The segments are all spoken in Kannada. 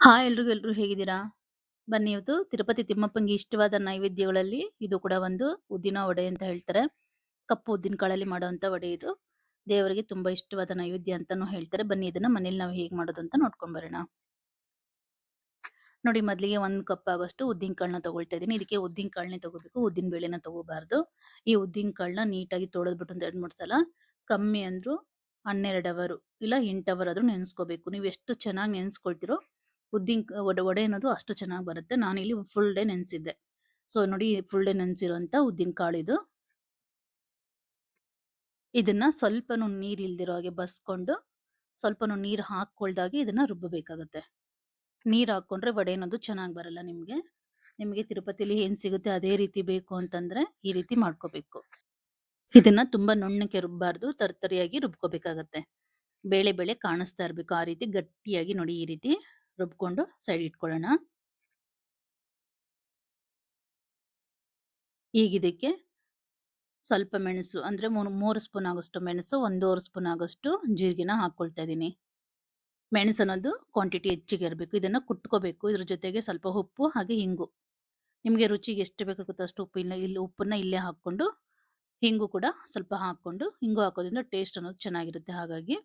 ಹಾಯ್ ಎಲ್ರಿಗೂ ಹೇಗಿದ್ದೀರಾ? ಬನ್ನಿ ಇವತ್ತು ತಿರುಪತಿ ತಿಮ್ಮಪ್ಪಂಗೆ ಇಷ್ಟವಾದ ನೈವೇದ್ಯಗಳಲ್ಲಿ ಇದು ಕೂಡ ಒಂದು ಉದ್ದಿನ ವಡೆ ಅಂತ ಹೇಳ್ತಾರೆ. ಕಪ್ಪು ಉದ್ದಿನ ಕಾಳಲ್ಲಿ ಮಾಡುವಂತ ವಡೆ ಇದು. ದೇವರಿಗೆ ತುಂಬಾ ಇಷ್ಟವಾದ ನೈವೇದ್ಯ ಅಂತಾನೂ ಹೇಳ್ತಾರೆ. ಬನ್ನಿ ಇದನ್ನ ಮನೇಲಿ ನಾವು ಹೇಗೆ ಮಾಡೋದು ಅಂತ ನೋಡ್ಕೊಂಡ್ ಬರೋಣ. ನೋಡಿ ಮೊದಲಿಗೆ 1 ಕಪ್ ಆಗೋಷ್ಟು ಉದ್ದಿನ ಕಾಳನ್ನ ತಗೊಳ್ತಾ ಇದ್ದೀನಿ. ಇದಕ್ಕೆ ಉದ್ದಿನ ಕಾಳನ್ನೇ ತಗೋಬೇಕು, ಉದ್ದಿನ ಬೇಳೆನ ತಗೋಬಾರ್ದು. ಈ ಉದ್ದಿನ ಕಾಳನ್ನ ನೀಟಾಗಿ ತೊಳೆದ್ಬಿಟ್ಟು ಒಂದು 2-3 ಸಲ ಕಮ್ಮಿ ಅಂದ್ರು 12 ಅವರ್ ಇಲ್ಲ 8 ಅವರ್ ಆದ್ರೂ ನೆನೆಸ್ಕೋಬೇಕು. ನೀವು ಎಷ್ಟು ಚೆನ್ನಾಗಿ ನೆನೆಸ್ಕೊಳ್ತಿರೋ ವಡೆ ಅನ್ನೋದು ಅಷ್ಟು ಚೆನ್ನಾಗಿ ಬರುತ್ತೆ. ನಾನಿಲ್ಲಿ ಫುಲ್ ಡೇ ನೆನೆಸಿದ್ದೆ. ಸೊ ನೋಡಿ ಫುಲ್ ಡೇ ನೆನೆಸಿರುವಂತ ಉದ್ದಿನ ಕಾಳು ಇದು. ಇದನ್ನ ಸ್ವಲ್ಪನೂ ನೀರು ಇಲ್ದಿರೋ ಹಾಗೆ ಬಸ್ಕೊಂಡು ಸ್ವಲ್ಪನೂ ನೀರು ಹಾಕೊಳ್ದಾಗೆ ಇದನ್ನ ರುಬ್ಬಬೇಕಾಗತ್ತೆ. ನೀರು ಹಾಕೊಂಡ್ರೆ ವಡೆ ಅನ್ನೋದು ಚೆನ್ನಾಗಿ ಬರಲ್ಲ ನಿಮ್ಗೆ. ನಿಮಗೆ ತಿರುಪತಿಲಿ ಏನ್ ಸಿಗುತ್ತೆ ಅದೇ ರೀತಿ ಬೇಕು ಅಂತಂದ್ರೆ ಈ ರೀತಿ ಮಾಡ್ಕೋಬೇಕು. ಇದನ್ನ ತುಂಬಾ ನುಣ್ಣಕ್ಕೆ ರುಬ್ಬಾರ್ದು, ತರ್ತರಿಯಾಗಿ ರುಬ್ಕೋಬೇಕಾಗತ್ತೆ. ಬೇಳೆ ಬೇಳೆ ಕಾಣಿಸ್ತಾ ಇರ್ಬೇಕು ಆ ರೀತಿ ಗಟ್ಟಿಯಾಗಿ ನೋಡಿ ಈ ರೀತಿ ರುಬ್ಕೊಂಡು ಸೈಡ್ ಇಟ್ಕೊಳ್ಳೋಣ. ಈಗ ಇದಕ್ಕೆ ಸ್ವಲ್ಪ ಮೆಣಸು ಅಂದ್ರೆ 3 ಸ್ಪೂನ್ ಆಗೋಷ್ಟು ಮೆಣಸು, 1.5 ಸ್ಪೂನ್ ಆಗೋಷ್ಟು ಜೀರಿಗೆನ ಹಾಕೊಳ್ತಾ ಇದ್ದೀನಿ. ಮೆಣಸು ಅನ್ನೋದು ಕ್ವಾಂಟಿಟಿ ಹೆಚ್ಚಿಗೆ ಇರಬೇಕು. ಇದನ್ನ ಕುಟ್ಕೋಬೇಕು. ಇದ್ರ ಜೊತೆಗೆ ಸ್ವಲ್ಪ ಉಪ್ಪು ಹಾಗೆ ಹಿಂಗು. ನಿಮಗೆ ರುಚಿಗೆ ಎಷ್ಟು ಬೇಕಾಗುತ್ತೋ ಅಷ್ಟು ಉಪ್ಪನ್ನ ಇಲ್ಲೇ ಹಾಕೊಂಡು ಹಿಂಗು ಕೂಡ ಸ್ವಲ್ಪ ಹಾಕೊಂಡು, ಹಿಂಗು ಹಾಕೋದ್ರಿಂದ ಟೇಸ್ಟ್ ಅನ್ನೋದು ಚೆನ್ನಾಗಿರುತ್ತೆ. ಹಾಗಾಗಿ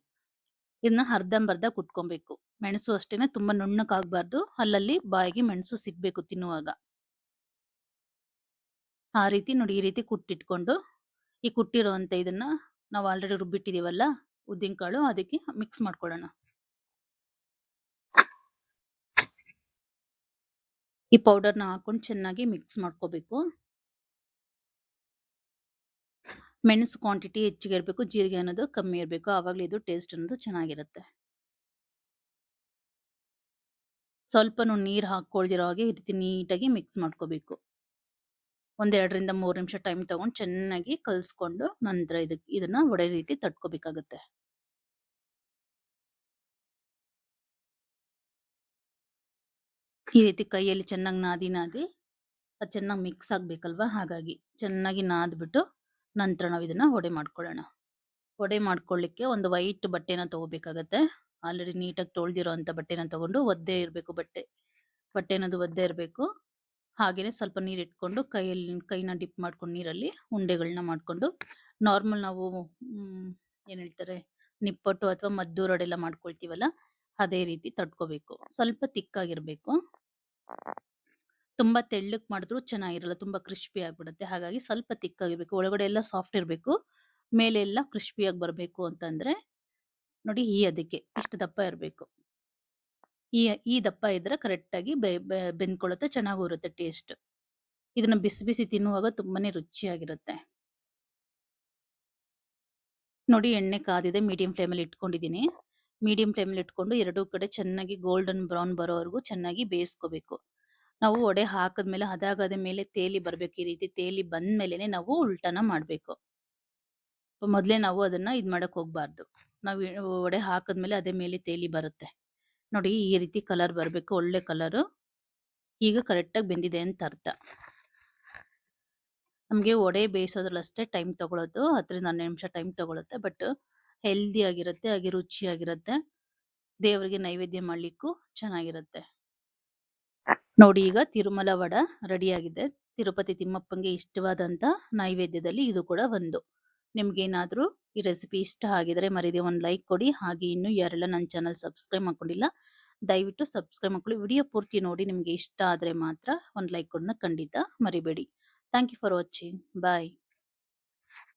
ಇದನ್ನ ಅರ್ಧಂಬರ್ಧ ಕುಟ್ಕೊಬೇಕು. ಮೆಣಸು ಅಷ್ಟೇನೆ ತುಂಬಾ ನುಣ್ಣಕ್ಕಾಗಬಾರ್ದು, ಅಲ್ಲಲ್ಲಿ ಬಾಯಿಗೆ ಮೆಣಸು ಸಿಗ್ಬೇಕು ತಿನ್ನುವಾಗ. ಆ ರೀತಿ ನೋಡಿ ಈ ರೀತಿ ಕುಟ್ಟಿಟ್ಕೊಂಡು ಈ ಕುಟ್ಟಿರುವಂತ ಇದನ್ನ ನಾವು ಆಲ್ರೆಡಿ ರುಬ್ಬಿಟ್ಟಿದೀವಲ್ಲ ಉದ್ದಿನ ಕಾಳು, ಅದಕ್ಕೆ ಮಿಕ್ಸ್ ಮಾಡ್ಕೊಳ್ಳೋಣ. ಈ ಪೌಡರ್ನ ಹಾಕೊಂಡು ಚೆನ್ನಾಗಿ ಮಿಕ್ಸ್ ಮಾಡ್ಕೋಬೇಕು. ಮೆಣಸು ಕ್ವಾಂಟಿಟಿ ಹೆಚ್ಚಿಗೆ ಇರಬೇಕು, ಜೀರಿಗೆ ಅನ್ನೋದು ಕಮ್ಮಿ ಇರಬೇಕು. ಆವಾಗಲೇ ಇದು ಟೇಸ್ಟ್ ಅನ್ನೋದು ಚೆನ್ನಾಗಿರುತ್ತೆ. ಸ್ವಲ್ಪನೂ ನೀರು ಹಾಕೊಳ್ದಿರೋ ಹಾಗೆ ಈ ರೀತಿ ನೀಟಾಗಿ ಮಿಕ್ಸ್ ಮಾಡ್ಕೋಬೇಕು. 1-2 ರಿಂದ 3 ನಿಮಿಷ ಟೈಮ್ ತಗೊಂಡು ಚೆನ್ನಾಗಿ ಕಲಿಸ್ಕೊಂಡು ನಂತರ ಇದನ್ನ ವಡೆ ರೀತಿ ತಟ್ಕೋಬೇಕಾಗತ್ತೆ. ಈ ರೀತಿ ಕೈಯಲ್ಲಿ ಚೆನ್ನಾಗಿ ನಾದಿ ಅದು ಚೆನ್ನಾಗಿ ಮಿಕ್ಸ್ ಆಗ್ಬೇಕಲ್ವಾ, ಹಾಗಾಗಿ ಚೆನ್ನಾಗಿ ನಾದ್ಬಿಟ್ಟು ನಂತರ ನಾವು ಇದನ್ನ ವಡೆ ಮಾಡ್ಕೊಳ್ಳೋಣ. ವಡೆ ಮಾಡ್ಕೊಳ್ಳಿಕ್ಕೆ ಒಂದು ವೈಟ್ ಬಟ್ಟೆನ ತಗೋಬೇಕಾಗತ್ತೆ. ಆಲ್ರೆಡಿ ನೀಟಾಗಿ ತೊಳ್ದಿರೋ ಅಂತ ಬಟ್ಟೆನ ತಗೊಂಡು ಒದ್ದೆ ಇರಬೇಕು, ಬಟ್ಟೆ ಅನ್ನೋದು ಒದ್ದೆ ಇರಬೇಕು. ಹಾಗೇನೆ ಸ್ವಲ್ಪ ನೀರು ಇಟ್ಕೊಂಡು ಕೈನ ಡಿಪ್ ಮಾಡ್ಕೊಂಡು ನೀರಲ್ಲಿ ಉಂಡೆಗಳನ್ನ ಮಾಡ್ಕೊಂಡು ನಾರ್ಮಲ್ ನಾವು ಏನ್ ಹೇಳ್ತಾರೆ ನಿಪ್ಪಟ್ಟು ಅಥವಾ ಮದ್ದೂರು ವಡೆ ಎಲ್ಲ ಮಾಡ್ಕೊಳ್ತೀವಲ್ಲ ಅದೇ ರೀತಿ ತಟ್ಕೋಬೇಕು. ಸ್ವಲ್ಪ ತಿಕ್ಕಾಗಿರ್ಬೇಕು. ತುಂಬಾ ತೆಳ್ಳಕ್ ಮಾಡಿದ್ರು ಚೆನ್ನಾಗಿರಲ್ಲ, ತುಂಬಾ ಕ್ರಿಸ್ಪಿ ಆಗ್ಬಿಡುತ್ತೆ. ಹಾಗಾಗಿ ಸ್ವಲ್ಪ ತಿಕ್ಕಾಗಿರ್ಬೇಕು. ಒಳಗಡೆ ಎಲ್ಲ ಸಾಫ್ಟ್ ಇರಬೇಕು, ಮೇಲೆ ಎಲ್ಲ ಕ್ರಿಸ್ಪಿಯಾಗಿ ಬರಬೇಕು ಅಂತಂದ್ರೆ ನೋಡಿ ಅದಕ್ಕೆ ಇಷ್ಟು ದಪ್ಪ ಇರಬೇಕು. ಈ ದಪ್ಪ ಇದ್ರೆ ಕರೆಕ್ಟಾಗಿ ಬೆಂದ್ಕೊಳ್ಳುತ್ತೆ, ಚೆನ್ನಾಗೂ ಇರುತ್ತೆ ಟೇಸ್ಟ್. ಇದನ್ನ ಬಿಸಿ ಬಿಸಿ ತಿನ್ನುವಾಗ ತುಂಬಾನೇ ರುಚಿಯಾಗಿರುತ್ತೆ. ನೋಡಿ ಎಣ್ಣೆ ಕಾದಿದೆ, ಮೀಡಿಯಂ ಫ್ಲೇಮಲ್ಲಿ ಇಟ್ಕೊಂಡಿದ್ದೀನಿ. ಮೀಡಿಯಂ ಫ್ಲೇಮಲ್ಲಿ ಇಟ್ಕೊಂಡು ಎರಡೂ ಕಡೆ ಚೆನ್ನಾಗಿ ಗೋಲ್ಡನ್ ಬ್ರೌನ್ ಬರೋವರೆಗೂ ಚೆನ್ನಾಗಿ ಬೇಯಿಸ್ಕೋಬೇಕು. ನಾವು ವಡೆ ಹಾಕಿದ್ಮೇಲೆ ಅದಾಗದ ಮೇಲೆ ತೇಲಿ ಬರ್ಬೇಕು. ಈ ರೀತಿ ತೇಲಿ ಬಂದ್ಮೇಲೆನೆ ನಾವು ಉಲ್ಟನ ಮಾಡ್ಬೇಕು. ಮೊದಲೇ ನಾವು ಅದನ್ನ ಮಾಡಕ್ ಹೋಗ್ಬಾರ್ದು. ನಾವು ವಡೆ ಹಾಕಿದ್ಮೇಲೆ ಅದೇ ಮೇಲೆ ತೇಲಿ ಬರುತ್ತೆ. ನೋಡಿ ಈ ರೀತಿ ಕಲರ್ ಬರಬೇಕು, ಒಳ್ಳೆ ಕಲರು. ಈಗ ಕರೆಕ್ಟಾಗಿ ಬೆಂದಿದೆ ಅಂತ ಅರ್ಥ. ನಮಗೆ ವಡೆ ಬೇಯಿಸೋದ್ರಲ್ಲಿ ಅಷ್ಟೇ ಟೈಮ್ ತಗೊಳ್ಳೋದು, 10 ರಿಂದ 12 ನಿಮಿಷ ಟೈಮ್ ತಗೊಳುತ್ತೆ. ಬಟ್ ಹೆಲ್ದಿ ಆಗಿರುತ್ತೆ, ಹಾಗೆ ರುಚಿಯಾಗಿರುತ್ತೆ. ದೇವರಿಗೆ ನೈವೇದ್ಯ ಮಾಡ್ಲಿಕ್ಕೂ ಚೆನ್ನಾಗಿರುತ್ತೆ. ನೋಡಿ ಈಗ ತಿರುಮಲ ವಡ ರೆಡಿಯಾಗಿದೆ. ತಿರುಪತಿ ತಿಮ್ಮಪ್ಪಂಗೆ ಇಷ್ಟವಾದಂತ ನೈವೇದ್ಯದಲ್ಲಿ ಇದು ಕೂಡ ಒಂದು. ನಿಮ್ಗೇನಾದ್ರೂ ಈ ರೆಸಿಪಿ ಇಷ್ಟ ಆಗಿದ್ರೆ ಮರಿದೆ ಒಂದು ಲೈಕ್ ಕೊಡಿ. ಹಾಗೆ ಇನ್ನು ಯಾರೆಲ್ಲ ನನ್ನ ಚಾನಲ್ ಸಬ್ಸ್ಕ್ರೈಬ್ ಮಾಡ್ಕೊಂಡಿಲ್ಲ ದಯವಿಟ್ಟು ಸಬ್ಸ್ಕ್ರೈಬ್ ಮಾಡ್ಕೊಳ್ಳಿ. ವಿಡಿಯೋ ಪೂರ್ತಿ ನೋಡಿ, ನಿಮ್ಗೆ ಇಷ್ಟ ಆದ್ರೆ ಮಾತ್ರ ಒಂದು ಲೈಕ್ ಕೊಡೋದನ್ನ ಖಂಡಿತ ಮರಿಬೇಡಿ. Thank you for watching. Bye.